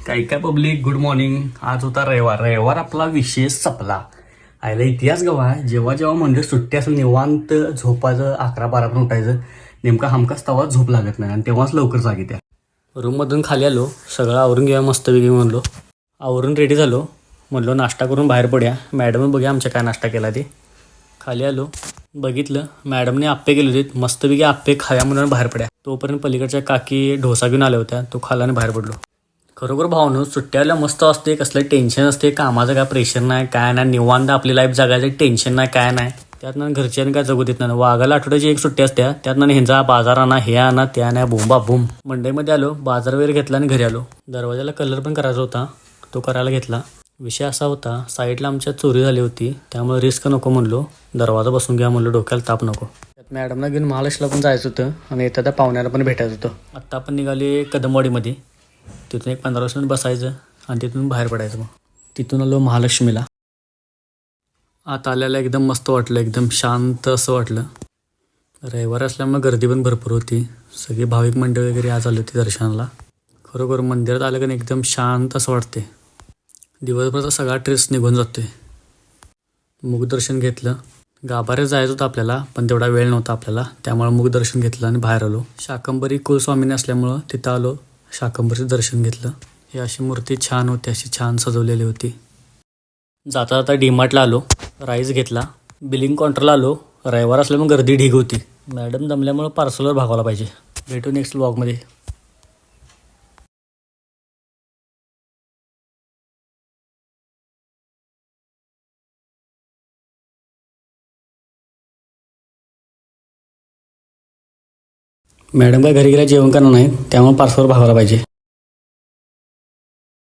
काय काय public, good morning. आज होता रविवार आपला विषय संपला. आयला इतिहास गवा जेव्हा जेव्हा म्हणजे सुट्टी असेल निवांत झोपायचं, 11-12 पण उठायचं. नेमका हमखास तवा झोप लागत नाही आणि तेव्हाच लवकर जाग येते. रूममधून खाली आलो, सगळं आवरून घ्या मस्तपैकी म्हणलो. आवरून रेडी झालो, म्हणलो नाश्ता करून बाहेर पडूया. मॅडम बघूया आमच्या काय नाश्ता केला ते. खाली आलो, बघितलं मॅडमने आप्पे केले होते. मस्तपैकी आप्पे खाव्या म्हणून बाहेर पड्या. तोपर्यंत पलीकडच्या काकी डोसा घेऊन आल्या होत्या. तो खाल्ला आणि बाहेर पडलो. खरोखर भावनो सुट्ट्याला मस्त असते, कसलं टेन्शन असते, कामाचं काय प्रेशर नाही, काय नाही, निवांत आपली लाईफ जगायचं, टेन्शन नाही, काय नाही. त्यातनं घरच्यांनी काय जगू देत नाही. वाघाला आठवड्याची एक सुट्टी असते, त्यातनं ह्यांचा बाजार आणा, हे आणा, ते आणा, बुंबा बुम. मंडईमध्ये आलो, बाजार वगैरे घेतला आणि घरी आलो. दरवाजाला कलर पण करायचा होता, तो करायला घेतला. विषय असा होता, साईडला आमच्या चोरी झाली होती, त्यामुळे रिस्क नको म्हणलो. दरवाजा बसून घ्या म्हणलो, डोक्याला ताप नको. त्यात मॅडमला घेऊन महालक्ष्मीला पण जायचं होतं आणि येत्या त्या पाहुण्याला पण भेटायचं होतं. आत्ता आपण निघाले कदमवाडीमध्ये. तिथून एक 15-20 मिनिट बसायचं आणि तिथून बाहेर पडायचं. मग तिथून आलो महालक्ष्मीला. आत आल्याला एकदम मस्त वाटलं, एकदम शांत असं वाटलं. रविवार असल्यामुळे गर्दी पण भरपूर होती. सगळी भाविक मंडळी वगैरे आज आली होती दर्शनाला. खरोखर मंदिरात आलं का एकदम शांत असं वाटते. दिवसभराचा सगळा ट्रेस निघून जातोय. मुखदर्शन घेतलं. गाभाऱ्यात जायचं होतं आपल्याला, पण तेवढा वेळ नव्हता आपल्याला, त्यामुळे मुखदर्शन घेतलं आणि बाहेर आलो. शाकंभरी कुलस्वामीनी असल्यामुळं तिथं आलो, शाकंभरीचं दर्शन घेतलं. ही अशी मूर्ती छान होती, अशी छान सजवलेली होती. जाता जाता डीमार्टला आलो, राईस घेतला. बिलिंग काउंटरला आलो. रविवार असल्यामुळे गर्दी ढीग होती. मॅडम दमल्यामुळं पार्सलवर भागायला पाहिजे. भेटू नेक्स्ट व्लॉगमध्ये. मॅडम काय घरी गेल्या जेवण करणार नाही, त्यामुळे पार्सलवर भागायला पाहिजे.